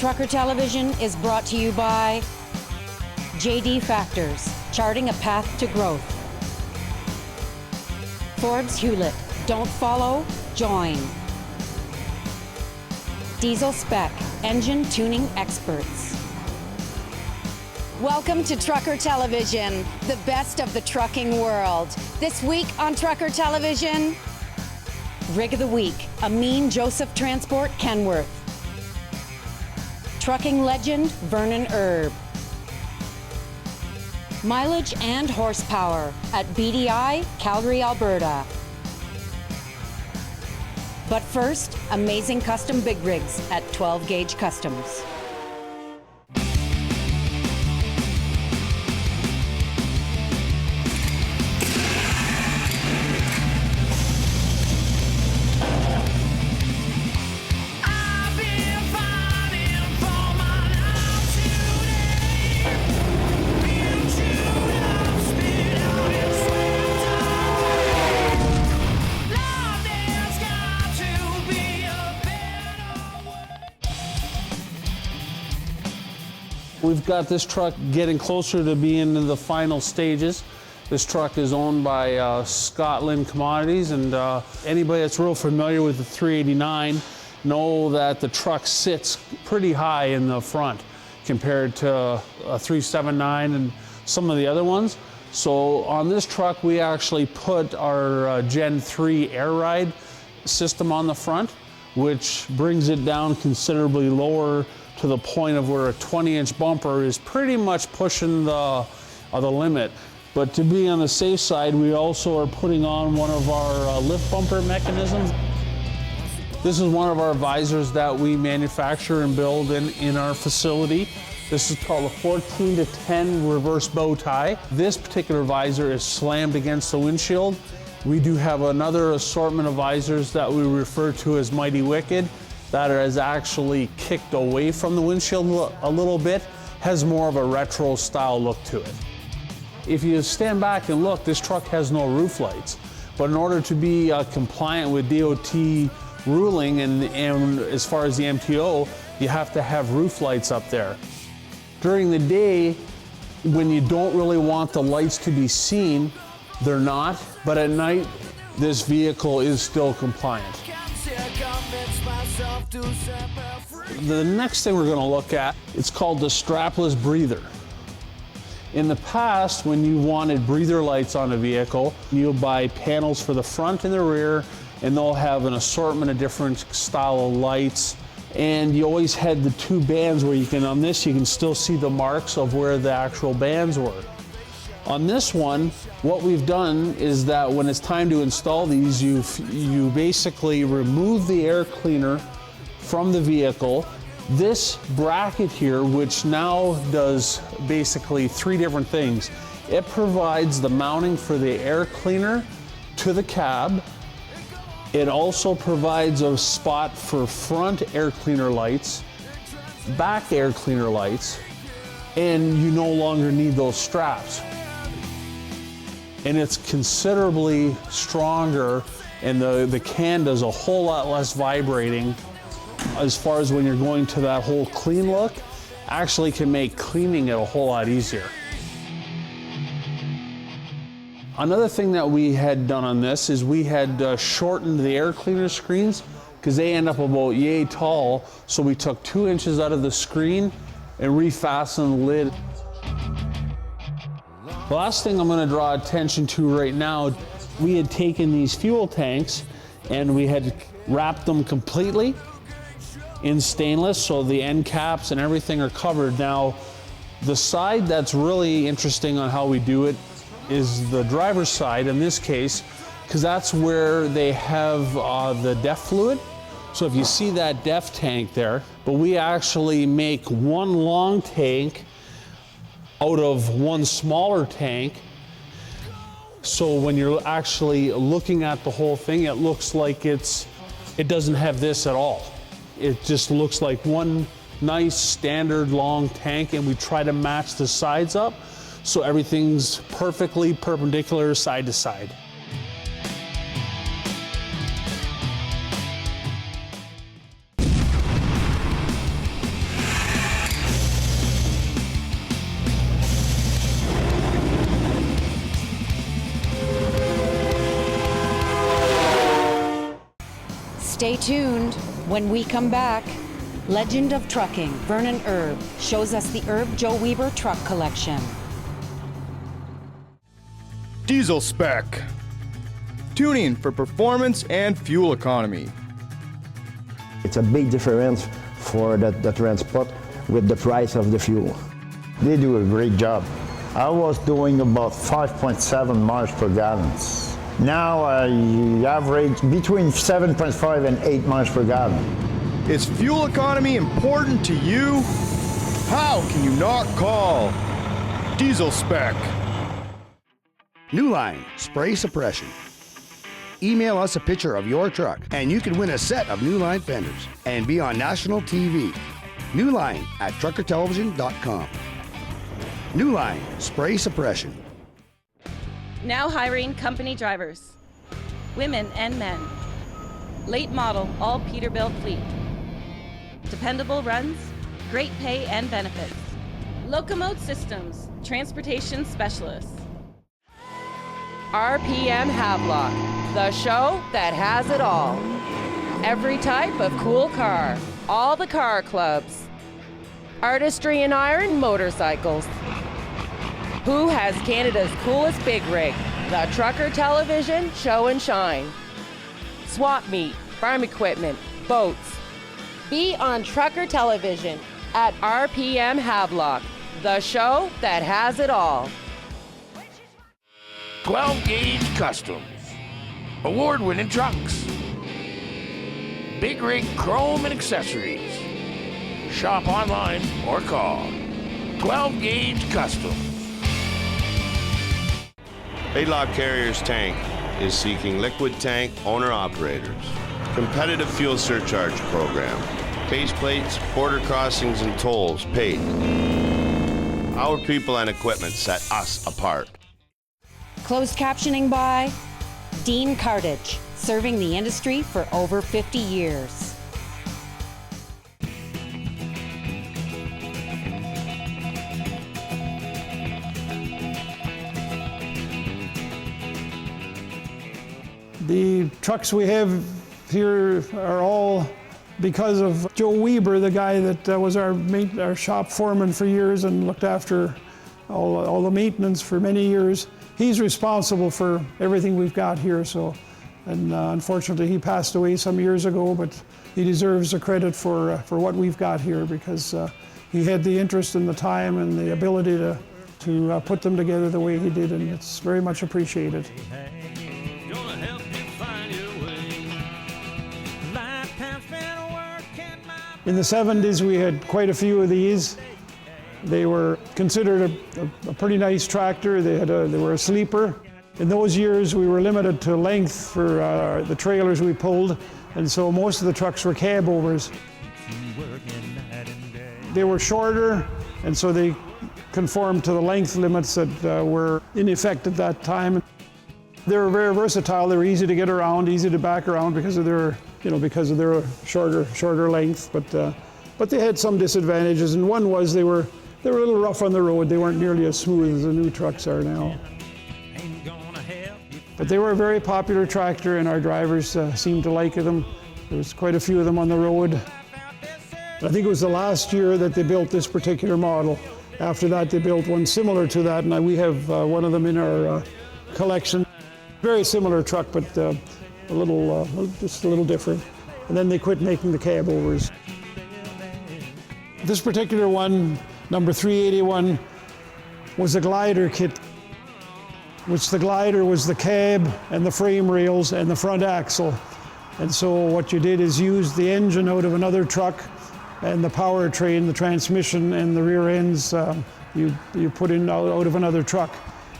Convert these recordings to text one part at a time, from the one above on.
Trucker Television is brought to you by JD Factors, charting a path to growth. Forbes Hewlett, don't follow, join. Diesel Spec, engine tuning experts. Welcome to Trucker Television, the best of the trucking world. This week on Trucker Television, Rig of the Week, Amin Joseph Transport Kenworth. Trucking legend, Vernon Erb. Mileage and horsepower at BDI, Calgary, Alberta. But first, amazing custom big rigs at 12 Gauge Customs. We've got this truck getting closer to being in the final stages. This truck is owned by Scotland Commodities, and anybody that's real familiar with the 389 know that the truck sits pretty high in the front compared to a 379 and some of the other ones. So on this truck, we actually put our Gen 3 air ride system on the front, which brings it down considerably lower to the point of where a 20-inch bumper is pretty much pushing the limit. But to be on the safe side, we also are putting on one of our lift bumper mechanisms. This is one of our visors that we manufacture and build in our facility. This is called a 14 to 10 reverse bow tie. This particular visor is slammed against the windshield. We do have another assortment of visors that we refer to as Mighty Wicked, that is actually kicked away from the windshield a little bit, has more of a retro style look to it. If you stand back and look, this truck has no roof lights, but in order to be compliant with DOT ruling and as far as the MTO, you have to have roof lights up there. During the day, when you don't really want the lights to be seen, they're not, but at night, this vehicle is still compliant. The next thing we're going to look at, it's called the strapless breather. In the past, when you wanted breather lights on a vehicle, you'll buy panels for the front and the rear, and they'll have an assortment of different style of lights. And you always had the two bands where you can, on this, you can still see the marks of where the actual bands were. On this one, what we've done is that when it's time to install these, you basically remove the air cleaner from the vehicle. This bracket here, which now does basically three different things. It provides the mounting for the air cleaner to the cab. It also provides a spot for front air cleaner lights, back air cleaner lights, and you no longer need those straps. And it's considerably stronger, and the can does a whole lot less vibrating. As far as when you're going to that whole clean look, actually can make cleaning it a whole lot easier. Another thing that we had done on this is we had shortened the air cleaner screens because they end up about yay tall, so we took 2 inches out of the screen and refastened the lid. The last thing I'm going to draw attention to right now, we had taken these fuel tanks and we had wrapped them completely in stainless, so the end caps and everything are covered. Now, the side that's really interesting on how we do it is the driver's side in this case, because that's where they have the DEF fluid. So if you see that DEF tank there, but we actually make one long tank out of one smaller tank. So when you're actually looking at the whole thing, it looks like it doesn't have this at all. It just looks like one nice standard long tank, and we try to match the sides up so everything's perfectly perpendicular side to side. Stay tuned. When we come back, legend of trucking, Vernon Erb, shows us the Erb Joe Weber truck collection. Diesel Spec. Tuning for performance and fuel economy. It's a big difference for the transport with the price of the fuel. They do a great job. I was doing about 5.7 miles per gallon. Now I average between 7.5 and 8 miles per gallon. Is fuel economy important to you? How can you not call Diesel Spec? New Line Spray Suppression. Email us a picture of your truck and you can win a set of New Line fenders and be on national TV. New Line at truckertelevision.com. New Line Spray Suppression. Now hiring company drivers, women and men. Late model, all Peterbilt fleet. Dependable runs, great pay and benefits. Locomote Systems, transportation specialists. RPM Havelock, the show that has it all. Every type of cool car, all the car clubs. Artistry in iron motorcycles. Who has Canada's coolest big rig? The Trucker Television Show and Shine. Swap meet, farm equipment, boats. Be on Trucker Television at RPM Havelock, the show that has it all. 12 Gauge Customs, award-winning trucks, big rig chrome and accessories. Shop online or call 12 Gauge Customs. Laidlaw Carriers Tank is seeking liquid tank owner-operators. Competitive fuel surcharge program. Base plates, border crossings, and tolls paid. Our people and equipment set us apart. Closed captioning by Dean Cartage, serving the industry for over 50 years. The trucks we have here are all because of Joe Weber, the guy that was our shop foreman for years and looked after all the maintenance for many years. He's responsible for everything we've got here. And unfortunately, he passed away some years ago, but he deserves the credit for what we've got here because he had the interest and the time and the ability to put them together the way he did, and it's very much appreciated. In the 70s, we had quite a few of these. They were considered a pretty nice tractor. They were a sleeper. In those years, we were limited to length for the trailers we pulled, and so most of the trucks were cab overs. They were shorter, and so they conformed to the length limits that were in effect at that time. They were very versatile. They were easy to get around, easy to back around because of their shorter length. But they had some disadvantages, and one was they were a little rough on the road. They weren't nearly as smooth as the new trucks are now. But they were a very popular tractor, and our drivers seemed to like them. There was quite a few of them on the road. I think it was the last year that they built this particular model. After that, they built one similar to that, and we have one of them in our collection. Very similar truck, but just a little different. And then they quit making the cab overs. This particular one, number 381, was a glider kit, which the glider was the cab and the frame rails and the front axle. And so what you did is use the engine out of another truck and the powertrain, the transmission and the rear ends, you put in out of another truck.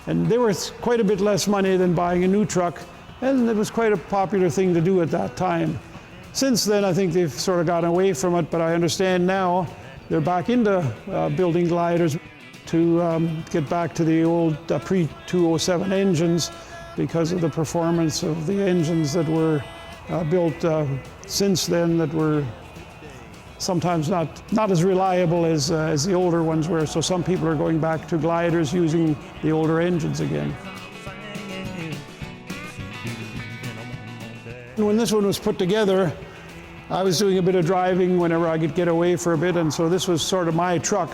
And they were quite a bit less money than buying a new truck, and it was quite a popular thing to do at that time. Since then, I think they've sort of gotten away from it, but I understand now they're back into building gliders to get back to the old pre-207 engines because of the performance of the engines that were built since then that were sometimes not as reliable as the older ones were. So some people are going back to gliders using the older engines again. When this one was put together, I was doing a bit of driving whenever I could get away for a bit, and so this was sort of my truck.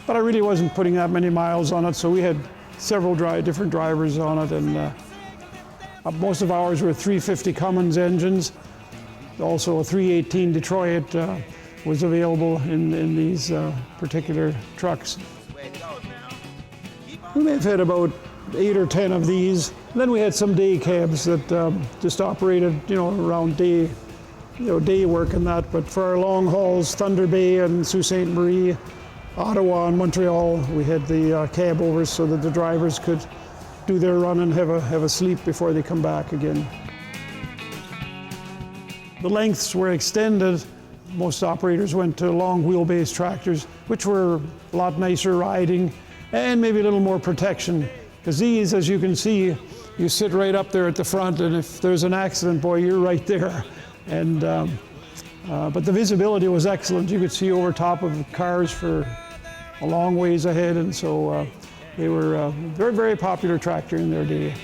But I really wasn't putting that many miles on it, so we had several different drivers on it, and most of ours were 350 Cummins engines. Also a 318 Detroit was available in these particular trucks. We may have had about 8 or 10 of these. Then we had some day cabs that just operated, around day work and that. But for our long hauls, Thunder Bay and Sault Ste. Marie, Ottawa and Montreal, we had the cab overs so that the drivers could do their run and have a sleep before they come back again. The lengths were extended. Most operators went to long wheelbase tractors, which were a lot nicer riding and maybe a little more protection. Because these, as you can see, you sit right up there at the front, and if there's an accident, boy, you're right there. And but the visibility was excellent. You could see over top of the cars for a long ways ahead, and so they were a very, very popular tractor in their day.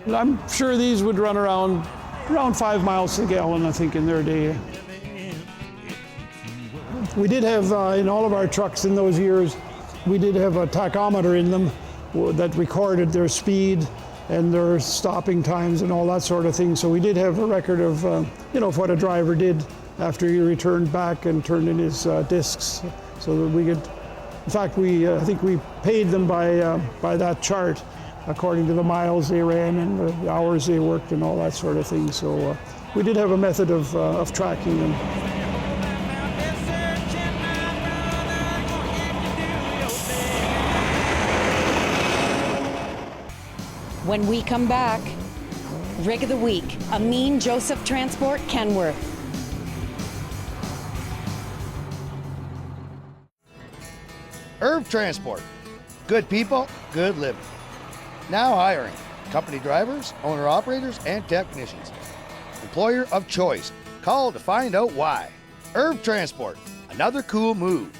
I'm sure these would run around 5 miles to the gallon, I think, in their day. We did have, in all of our trucks in those years, we did have a tachometer in them that recorded their speed and their stopping times and all that sort of thing. So we did have a record of, of what a driver did after he returned back and turned in his discs, so that we could, in fact, I think we paid them by that chart, according to the miles they ran and the hours they worked and all that sort of thing. So we did have a method of tracking them. When we come back, Rig of the Week, Amin Joseph Transport, Kenworth. Irv Transport. Good people, good living. Now hiring company drivers, owner-operators, and technicians. Employer of choice. Call to find out why. Irv Transport. Another cool move.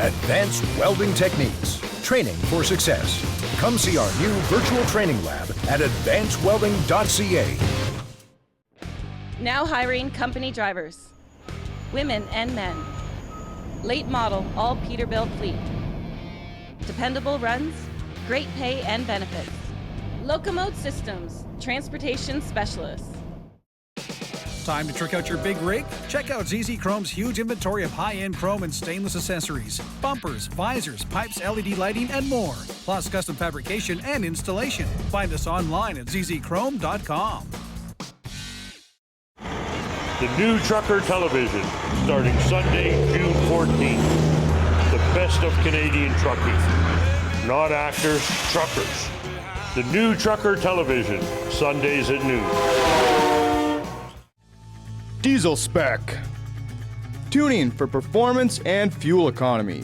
Advanced welding techniques, training for success. Come see our new virtual training lab at advancedwelding.ca. Now hiring company drivers, women and men. Late model, all Peterbilt fleet. Dependable runs, great pay and benefits. Locomote Systems, transportation specialists. Time to trick out your big rig? Check out ZZ Chrome's huge inventory of high-end chrome and stainless accessories, bumpers, visors, pipes, LED lighting, and more, plus custom fabrication and installation. Find us online at zzchrome.com. The new Trucker Television, starting Sunday, June 14th. The best of Canadian trucking. Not actors, truckers. The new Trucker Television, Sundays at noon. Diesel Spec. Tuning for performance and fuel economy.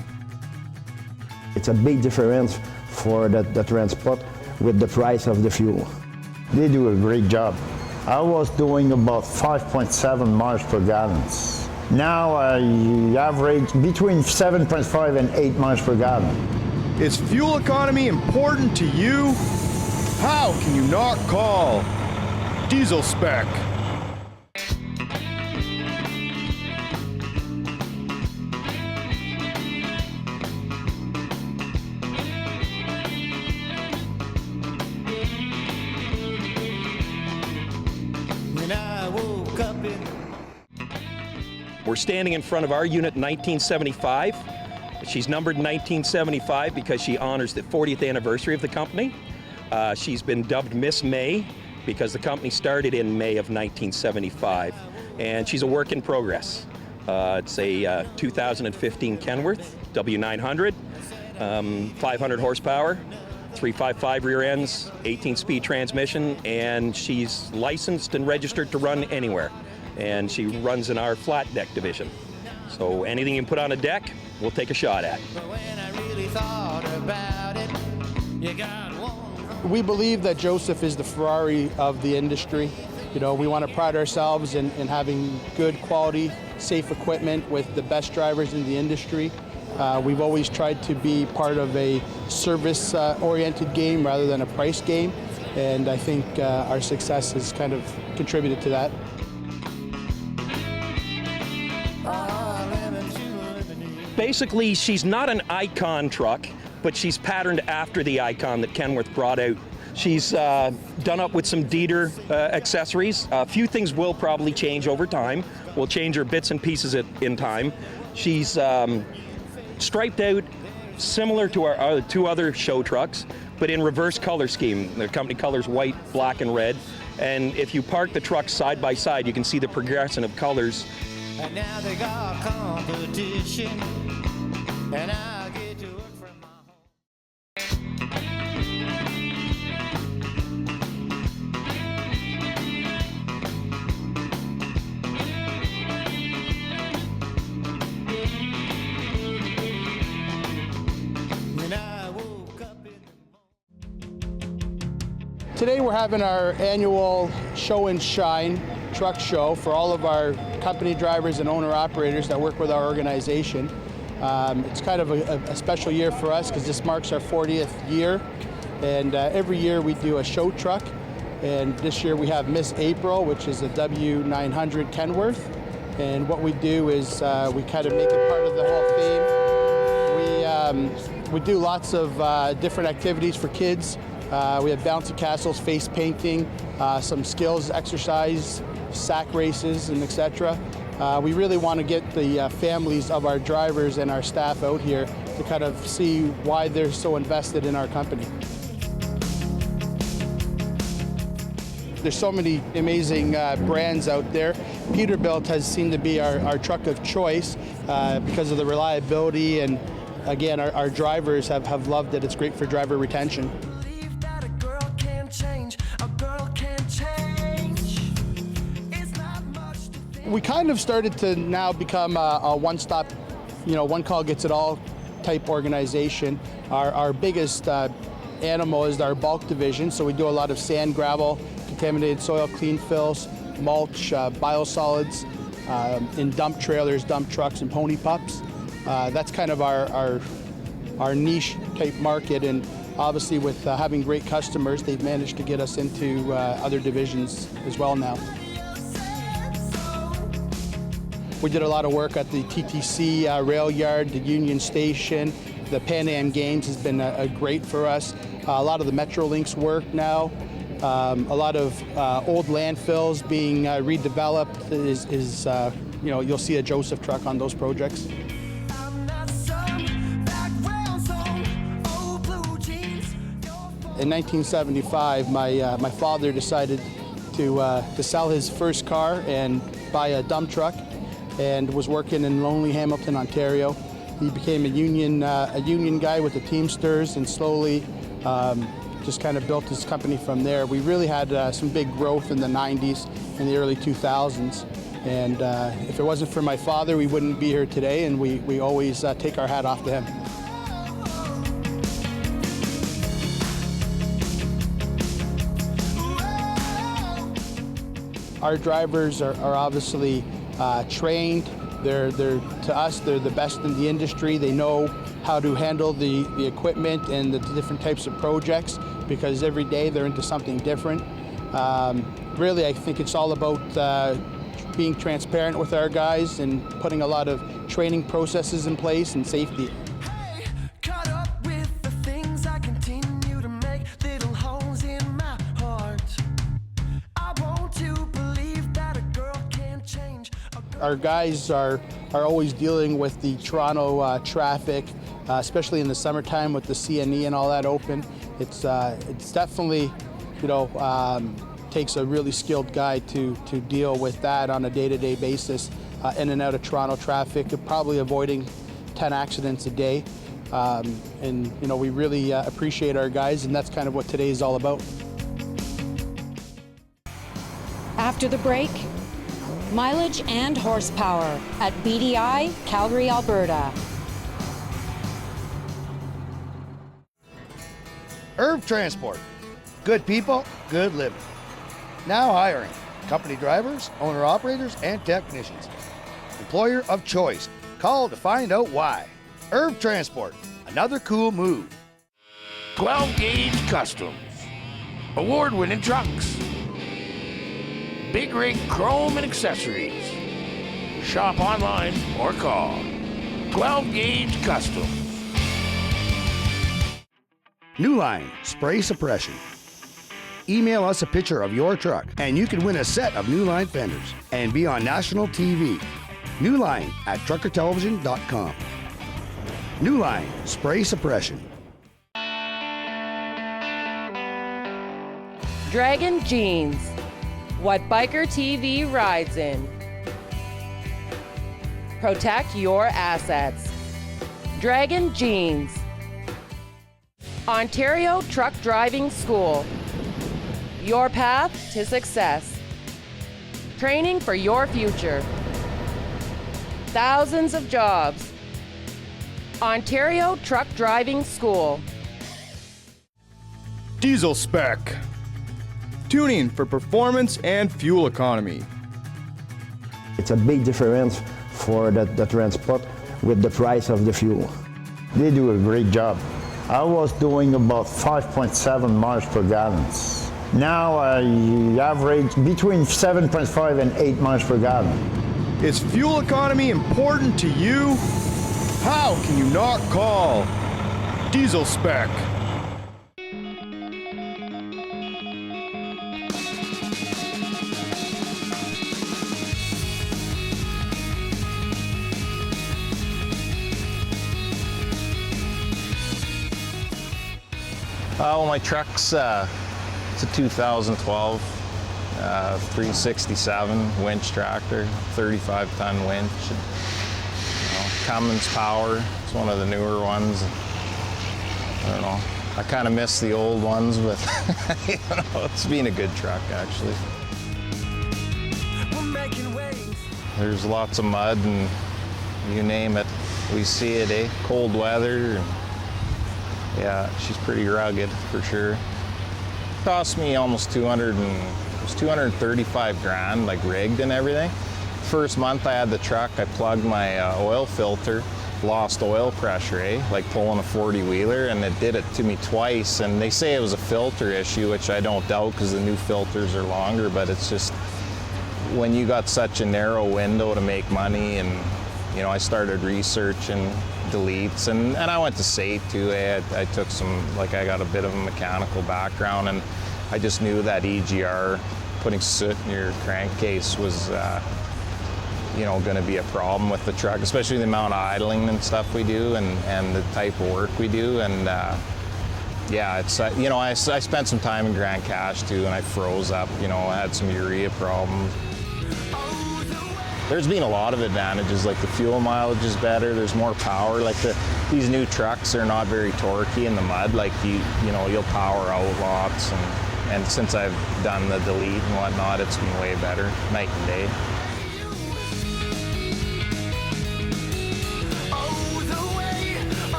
It's a big difference for the transport with the price of the fuel. They do a great job. I was doing about 5.7 miles per gallon. Now I average between 7.5 and 8 miles per gallon. Is fuel economy important to you? How can you not call Diesel Spec? We're standing in front of our unit in 1975. She's numbered 1975 because she honors the 40th anniversary of the company. She's been dubbed Miss May because the company started in May of 1975. And she's a work in progress. It's a 2015 Kenworth W900, 500 horsepower, 355 rear ends, 18-speed transmission, and she's licensed and registered to run anywhere. And she runs in our flat deck division. So anything you can put on a deck, we'll take a shot at. really thought about it. You got one. We believe that Joseph is the Ferrari of the industry. You know, we want to pride ourselves in having good quality, safe equipment with the best drivers in the industry. We've always tried to be part of a service-oriented game rather than a price game, and I think our success has kind of contributed to that. Basically, she's not an Icon truck, but she's patterned after the Icon that Kenworth brought out. She's done up with some Dieter accessories. A few things will probably change over time. We'll change her bits and pieces in time. She's striped out, similar to our two other show trucks, but in reverse color scheme. The company colors white, black, and red. And if you park the trucks side by side, you can see the progression of colors. And now they got competition, and I get to work from my When I woke up in Today we're having our annual Show and Shine truck show for all of our company drivers and owner-operators that work with our organization. It's kind of a special year for us because this marks our 40th year, and every year we do a show truck, and this year we have Miss April, which is a W900 Kenworth, and what we do is we kind of make it part of the whole theme. We do lots of different activities for kids. We have bouncy castles, face painting, some skills exercise, sack races, and etc. We really want to get the families of our drivers and our staff out here to kind of see why they're so invested in our company. There's so many amazing brands out there. Peterbilt has seemed to be our truck of choice because of the reliability, and again, our drivers have loved it. It's great for driver retention. We kind of started to now become a one-stop, one call gets it all type organization. Our biggest animal is our bulk division, so we do a lot of sand, gravel, contaminated soil, clean fills, mulch, biosolids, in dump trailers, dump trucks, and pony pups. That's kind of our niche type market, and obviously with having great customers, they've managed to get us into other divisions as well now. We did a lot of work at the TTC rail yard, the Union Station. The Pan Am Games has been great for us. A lot of the Metrolinx work now. A lot of old landfills being redeveloped is you'll see a Joseph truck on those projects. In 1975, my father decided to sell his first car and buy a dump truck, and was working in lonely Hamilton, Ontario. He became a union guy with the Teamsters, and slowly just kind of built his company from there. We really had some big growth in the 90s and the early 2000s, and if it wasn't for my father, we wouldn't be here today, and we always take our hat off to him. Our drivers are obviously trained. They're to us, they're the best in the industry. They know how to handle the equipment and the different types of projects, because every day they're into something different. Really, I think it's all about being transparent with our guys and putting a lot of training processes in place and safety. Our guys are always dealing with the Toronto traffic, especially in the summertime with the CNE and all that open. It's definitely, takes a really skilled guy to deal with that on a day-to-day basis, in and out of Toronto traffic, probably avoiding 10 accidents a day. And we really appreciate our guys, and that's kind of what today is all about. After the break, mileage and horsepower at BDI, Calgary, Alberta. Irv Transport. Good people, good living. Now hiring company drivers, owner-operators, and technicians. Employer of choice. Call to find out why. Irv Transport, another cool move. 12-gauge Customs. Award-winning trucks. Big Rig Chrome and Accessories. Shop online or call. 12-gauge Customs. New Line Spray Suppression. Email us a picture of your truck and you can win a set of New Line fenders and be on national TV. New Line at truckertelevision.com. New Line Spray Suppression. Dragon Jeans. What Biker TV rides in. Protect your assets. Dragon Jeans. Ontario Truck Driving School. Your path to success. Training for your future. Thousands of jobs. Ontario Truck Driving School. Diesel Spec. Tuning for performance and fuel economy. It's a big difference for the transport with the price of the fuel. They do a great job. I was doing about 5.7 miles per gallon. Now I average between 7.5 and 8 miles per gallon. Is fuel economy important to you? How can you not call Diesel Spec? Well, my truck's it's a 2012 367 winch tractor, 35-ton winch. Cummins Power. It's one of the newer ones. I don't know. I kind of miss the old ones, but it's been a good truck actually. There's lots of mud and you name it, we see it, eh? Cold weather. Yeah, she's pretty rugged for sure. Cost me almost 235 grand, like rigged and everything. First month I had the truck, I plugged my oil filter, lost oil pressure, eh? Like pulling a 40-wheeler, and it did it to me twice. And they say it was a filter issue, which I don't doubt because the new filters are longer, but it's just when you got such a narrow window to make money. And you know, I started researching deletes, and I went to SAIT too. I took some, like I got a bit of a mechanical background, and I just knew that EGR, putting soot in your crankcase was you know, going to be a problem with the truck, especially the amount of idling and stuff we do, and the type of work we do. And yeah, it's you know, I spent some time in Grande Cache too, and I froze up. You know, I had some urea problems. There's been a lot of advantages, like the fuel mileage is better, there's more power. Like these new trucks are not very torquey in the mud. Like you know, you'll power out lots, and since I've done the delete and whatnot, it's been way better, night and day.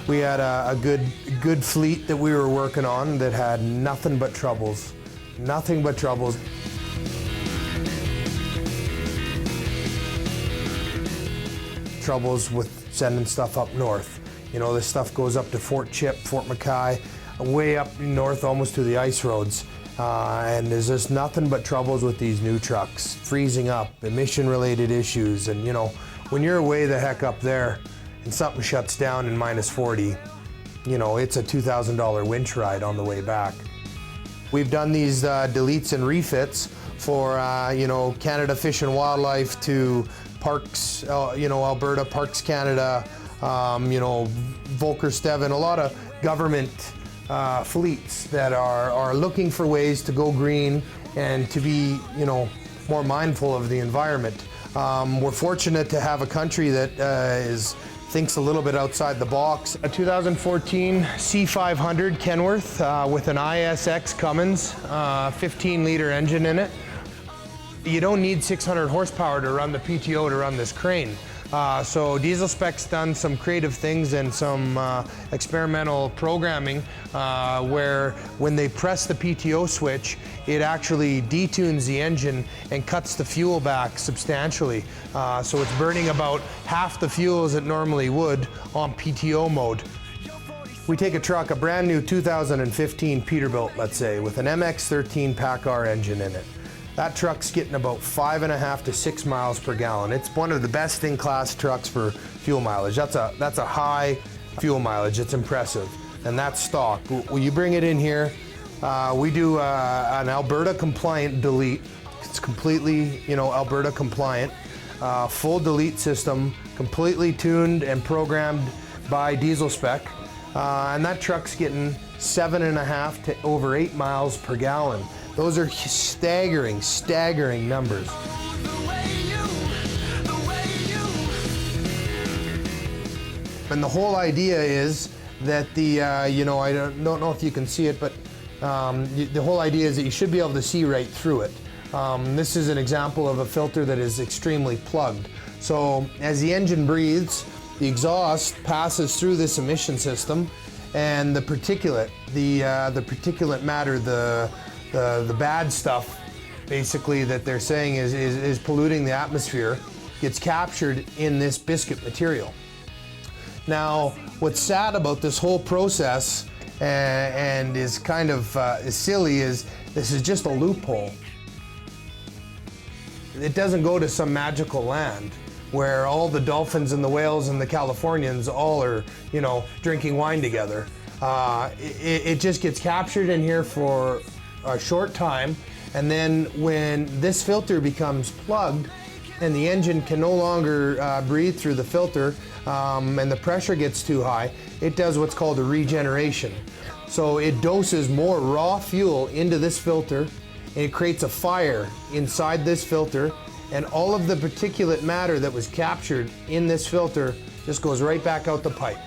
We had a good fleet that we were working on that had nothing but troubles. Nothing but troubles. Troubles with sending stuff up north. You know, this stuff goes up to Fort Chip, Fort Mackay, way up north almost to the ice roads. And there's just nothing but troubles with these new trucks. Freezing up, emission-related issues, and you know, when you're way the heck up there and something shuts down in -40, you know, it's a $2,000 winch ride on the way back. We've done these deletes and refits for, you know, Canada Fish and Wildlife to Parks, you know, Alberta, Parks Canada, you know, Volker Steven, a lot of government fleets that are looking for ways to go green and to be, you know, more mindful of the environment. We're fortunate to have a country that thinks a little bit outside the box. A 2014 C500 Kenworth with an ISX Cummins 15-liter engine in it. You don't need 600 horsepower to run the PTO to run this crane. So Diesel Spec's done some creative things and some experimental programming where when they press the PTO switch, it actually detunes the engine and cuts the fuel back substantially. So it's burning about half the fuel as it normally would on PTO mode. We take a truck, a brand new 2015 Peterbilt, let's say, with an MX-13 PACCAR engine in it. That truck's getting about 5.5 to 6 miles per gallon. It's one of the best in class trucks for fuel mileage. That's a high fuel mileage. It's impressive, and that's stock. When you bring it in here, we do an Alberta compliant delete. It's completely, Alberta compliant. Full delete system, completely tuned and programmed by Diesel Spec, and that truck's getting 7.5 to over 8 miles per gallon. Those are staggering numbers. And the whole idea is that I don't know if you can see it, but the whole idea is that you should be able to see right through it. This is an example of a filter that is extremely plugged. So as the engine breathes, the exhaust passes through this emission system, and the particulate matter, the bad stuff, basically, that they're saying is polluting the atmosphere, gets captured in this biscuit material. Now, what's sad about this whole process and is kind of is silly is this is just a loophole. It doesn't go to some magical land where all the dolphins and the whales and the Californians all are, drinking wine together. It just gets captured in here for a short time, and then when this filter becomes plugged and the engine can no longer breathe through the filter and the pressure gets too high, it does what's called a regeneration. So it doses more raw fuel into this filter, and it creates a fire inside this filter, and all of the particulate matter that was captured in this filter just goes right back out the pipe.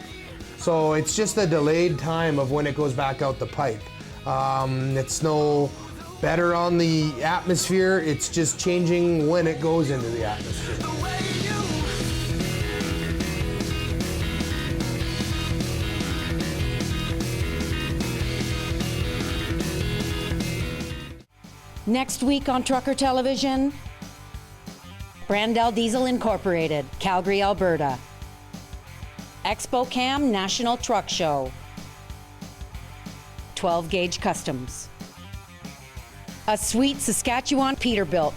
So it's just a delayed time of when it goes back out the pipe. It's no better on the atmosphere, it's just changing when it goes into the atmosphere. Next week on Trucker Television, Brandel Diesel Incorporated, Calgary, Alberta. Expo Cam National Truck Show. 12 Gauge Customs. A sweet Saskatchewan Peterbilt.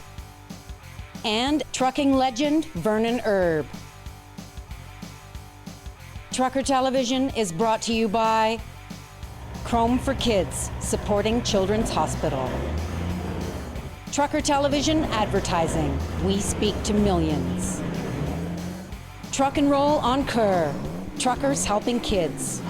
And trucking legend Vernon Erb. Trucker Television is brought to you by Chrome for Kids, supporting Children's Hospital. Trucker Television Advertising, we speak to millions. Truck and Roll on Kerr, truckers helping kids.